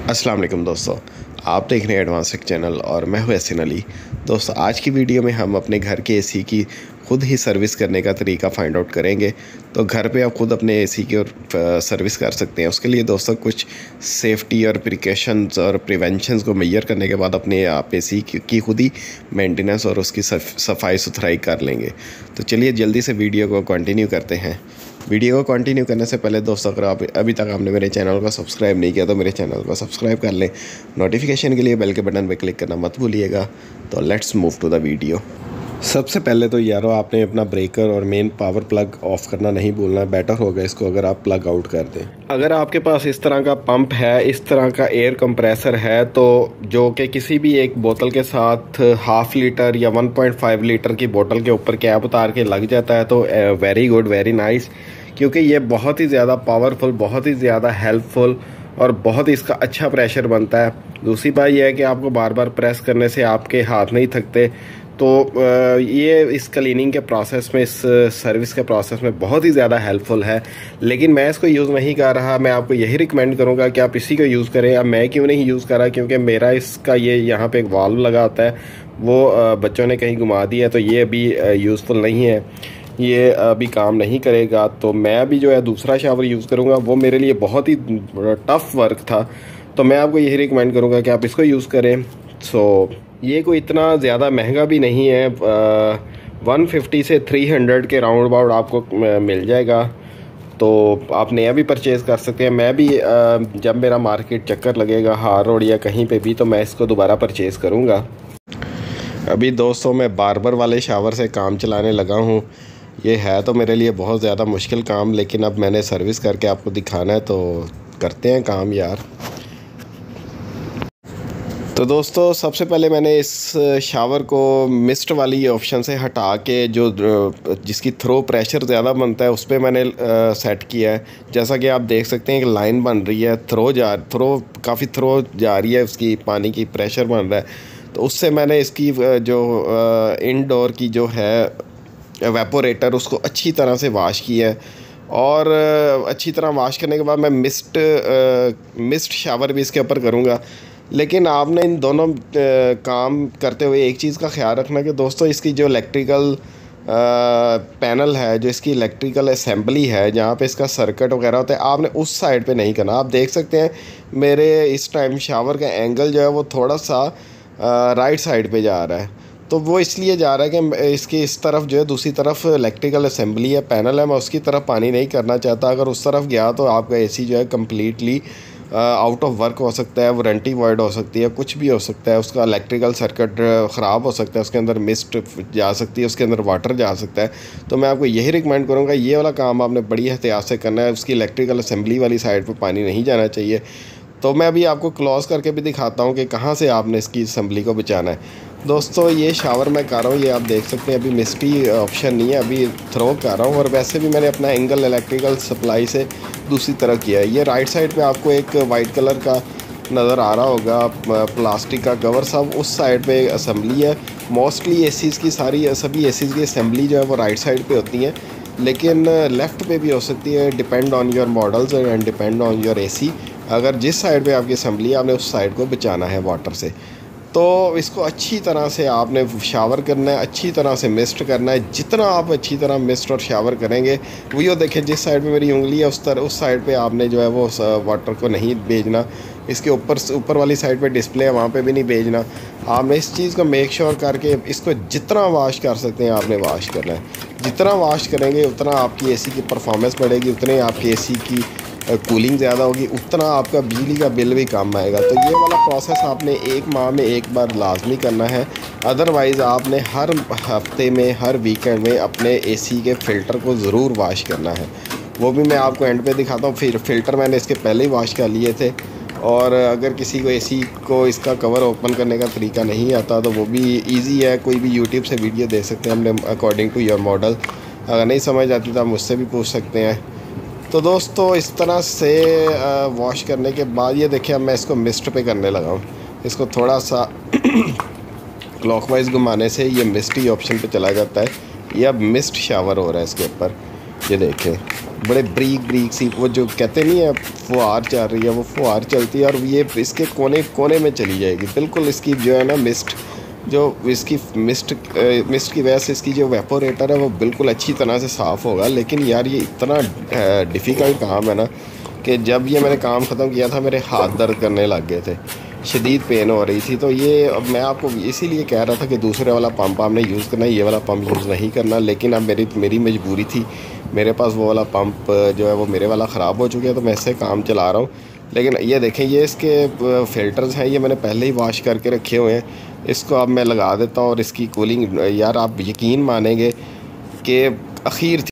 अस्सलाम वालेकुम दोस्तों, आप देख रहे हैं एडवांस टेक चैनल और मैं हूं एहसन अली। दोस्तों, आज की वीडियो में हम अपने घर के एसी की खुद ही सर्विस करने का तरीका फाइंड आउट करेंगे। तो घर पे आप खुद अपने एसी की और सर्विस कर सकते हैं। उसके लिए दोस्तों कुछ सेफ्टी और प्रिकॉशंस और प्रिवेंशंस को मेजर करने के बाद अपने आप एसी की खुद ही मेंटेनेंस और उसकी सफाई सुथराई कर लेंगे। तो चलिए जल्दी से वीडियो को कंटिन्यू करते हैं। वीडियो को कंटिन्यू करने से पहले दोस्तों, अगर आप अभी तक आपने मेरे चैनल को सब्सक्राइब नहीं किया तो मेरे चैनल को सब्सक्राइब कर लें। नोटिफिकेशन के लिए बेल के बटन पर क्लिक करना मत भूलिएगा। तो let's move to the video. सबसे पहले तो यारो आपने अपना ब्रेकर और मेन पावर प्लग ऑफ करना नहीं भूलना। बेटर होगा इसको अगर आप प्लग आउट कर दें। अगर आपके पास इस तरह का पंप है, इस तरह का एयर कंप्रेसर है, तो जो कि किसी भी एक बोतल के साथ 1/2 लीटर या 1.5 लीटर की बोतल के ऊपर कैप उतार के लग जाता है तो वेरी गुड, वेरी नाइस, क्योंकि ये बहुत ही ज़्यादा पावरफुल, बहुत ही ज़्यादा हेल्पफुल और बहुत ही इसका अच्छा प्रेशर बनता है। दूसरी बात यह है कि आपको बार बार प्रेस करने से आपके हाथ नहीं थकते। तो ये इस क्लीनिंग के प्रोसेस में, इस सर्विस के प्रोसेस में बहुत ही ज़्यादा हेल्पफुल है। लेकिन मैं इसको यूज़ नहीं कर रहा। मैं आपको यही रिकमेंड करूँगा कि आप इसी को यूज़ करें। अब मैं क्यों नहीं यूज़ कर रहा, क्योंकि मेरा इसका ये यहाँ पे एक वाल्व लगा होता है, वो बच्चों ने कहीं घुमा दिया, तो ये अभी यूज़फुल नहीं है, ये अभी काम नहीं करेगा। तो मैं अभी जो है दूसरा शावर यूज़ करूँगा। वो मेरे लिए बहुत ही टफ़ वर्क था, तो मैं आपको यही रिकमेंड करूँगा कि आप इसको यूज़ करें। सो ये कोई इतना ज़्यादा महंगा भी नहीं है, 150 से 300 के राउंड अबाउट आपको मिल जाएगा। तो आप नया भी परचेज़ कर सकते हैं। मैं भी जब मेरा मार्केट चक्कर लगेगा हार रोड या कहीं पे भी, तो मैं इसको दोबारा परचेज़ करूँगा। अभी दोस्तों मैं बार्बर वाले शावर से काम चलाने लगा हूँ। ये है तो मेरे लिए बहुत ज़्यादा मुश्किल काम, लेकिन अब मैंने सर्विस करके आपको दिखाना है, तो करते हैं काम यार। तो दोस्तों सबसे पहले मैंने इस शावर को मिस्ट वाली ऑप्शन से हटा के जो जिसकी थ्रो प्रेशर ज़्यादा बनता है उस पर मैंने सेट किया है। जैसा कि आप देख सकते हैं कि लाइन बन रही है, थ्रो काफ़ी थ्रो जा रही है, उसकी पानी की प्रेशर बन रहा है। तो उससे मैंने इसकी जो इनडोर की जो है एवेपोरेटर, उसको अच्छी तरह से वाश किया है। और अच्छी तरह वाश करने के बाद मैं मिस्ट शावर भी इसके ऊपर करूँगा। लेकिन आपने इन दोनों काम करते हुए एक चीज़ का ख्याल रखना कि दोस्तों इसकी जो इलेक्ट्रिकल पैनल है, जो इसकी इलेक्ट्रिकल असेंबली है, जहाँ पे इसका सर्किट वगैरह होता है, आपने उस साइड पे नहीं करना। आप देख सकते हैं मेरे इस टाइम शावर का एंगल जो है वो थोड़ा सा राइट साइड पे जा रहा है। तो वो इसलिए जा रहा है कि इसकी इस तरफ जो है दूसरी तरफ इलेक्ट्रिकल असेंबली है, पैनल है, मैं उसकी तरफ पानी नहीं करना चाहता। अगर उस तरफ गया तो आपका एसी जो है कम्प्लीटली आउट ऑफ वर्क हो सकता है, वारंटी वॉइड हो सकती है, कुछ भी हो सकता है। उसका इलेक्ट्रिकल सर्किट ख़राब हो सकता है, उसके अंदर मिस्ट जा सकती है, उसके अंदर वाटर जा सकता है। तो मैं आपको यही रिकमेंड करूँगा, ये वाला काम आपने बड़ी एहतियात से करना है। उसकी इलेक्ट्रिकल असेंबली वाली साइड पर पानी नहीं जाना चाहिए। तो मैं अभी आपको क्लोज करके भी दिखाता हूँ कि कहाँ से आपने इसकी असेंबली को बचाना है। दोस्तों ये शावर मैं कर रहा हूँ, ये आप देख सकते हैं, अभी मिस्टी ऑप्शन नहीं है, अभी थ्रो कर रहा हूँ। और वैसे भी मैंने अपना एंगल इलेक्ट्रिकल सप्लाई से दूसरी तरह किया है। ये राइट साइड पे आपको एक वाइट कलर का नज़र आ रहा होगा, प्लास्टिक का कवर, सब उस साइड पे असेंबली है। मोस्टली एसीज़ की सभी एसीज़ की असेंबली जो है वो राइट साइड पे होती हैं, लेकिन लेफ़्ट पे भी हो सकती है। Depend on your models and depend on your AC. अगर जिस साइड पे आपकी असेंबली है, आपने उस साइड को बचाना है वाटर से। तो इसको अच्छी तरह से आपने शावर करना है, अच्छी तरह से मिस्ट करना है। जितना आप अच्छी तरह मिस्ट और शावर करेंगे, वो देखें जिस साइड पे मेरी उंगली है उस साइड पे आपने जो है वो वाटर को नहीं भेजना। इसके ऊपर वाली साइड पे डिस्प्ले है, वहाँ पे भी नहीं भेजना। आपने इस चीज़ को मेक श्योर करके इसको जितना वाश कर सकते हैं आपने वाश करना है। जितना वाश करेंगे उतना आपकी एसी की परफॉर्मेंस बढ़ेगी, उतने आपकी एसी की कूलिंग ज़्यादा होगी, उतना आपका बिजली का बिल भी कम आएगा। तो ये वाला प्रोसेस आपने 1 माह में एक बार लाजमी करना है। अदरवाइज़ आपने हर हफ्ते में, हर वीकेंड में अपने एसी के फ़िल्टर को ज़रूर वाश करना है। वो भी मैं आपको एंड पे दिखाता हूँ। फिर फ़िल्टर मैंने इसके पहले ही वाश कर लिए थे। और अगर किसी को एसी को इसका कवर ओपन करने का तरीका नहीं आता तो वो भी ईजी है, कोई भी यूट्यूब से वीडियो देख सकते हैं हमने, अकॉर्डिंग टू योर मॉडल। अगर नहीं समझ आती तो आप मुझसे भी पूछ सकते हैं। तो दोस्तों इस तरह से वॉश करने के बाद ये देखिए, अब मैं इसको मिस्ट पे करने लगा हूँ। इसको थोड़ा सा क्लॉकवाइज घुमाने से ये मिस्टी ऑप्शन पे चला जाता है। ये अब मिस्ट शावर हो रहा है इसके ऊपर, ये देखें बड़े ब्रीक ब्रीक सी, वो जो कहते नहीं है फुहार चल रही है, वो फुहार चलती है और ये इसके कोने कोने में चली जाएगी बिल्कुल। इसकी जो है ना मिस्ट, जो इसकी मिस्ट की वजह से इसकी जो वेपोरेटर है वो बिल्कुल अच्छी तरह से साफ़ होगा। लेकिन यार ये इतना डिफ़िकल्ट काम है ना कि जब ये मैंने काम ख़त्म किया था मेरे हाथ दर्द करने लग गए थे, शदीद पेन हो रही थी। तो ये अब मैं आपको इसीलिए कह रहा था कि दूसरे वाला पंप आपने यूज़ करना है, ये वाला पंप यूज़ नहीं करना। लेकिन अब मेरी मजबूरी थी, मेरे पास वो वाला पंप जो है वो मेरे वाला ख़राब हो चुका है, तो मैं इससे काम चला रहा हूँ। लेकिन ये देखें, ये इसके फ़िल्टर्स हैं, ये मैंने पहले ही वॉश करके रखे हुए हैं। इसको अब मैं लगा देता हूँ और इसकी कूलिंग, यार आप यकीन मानेंगे कि आखिर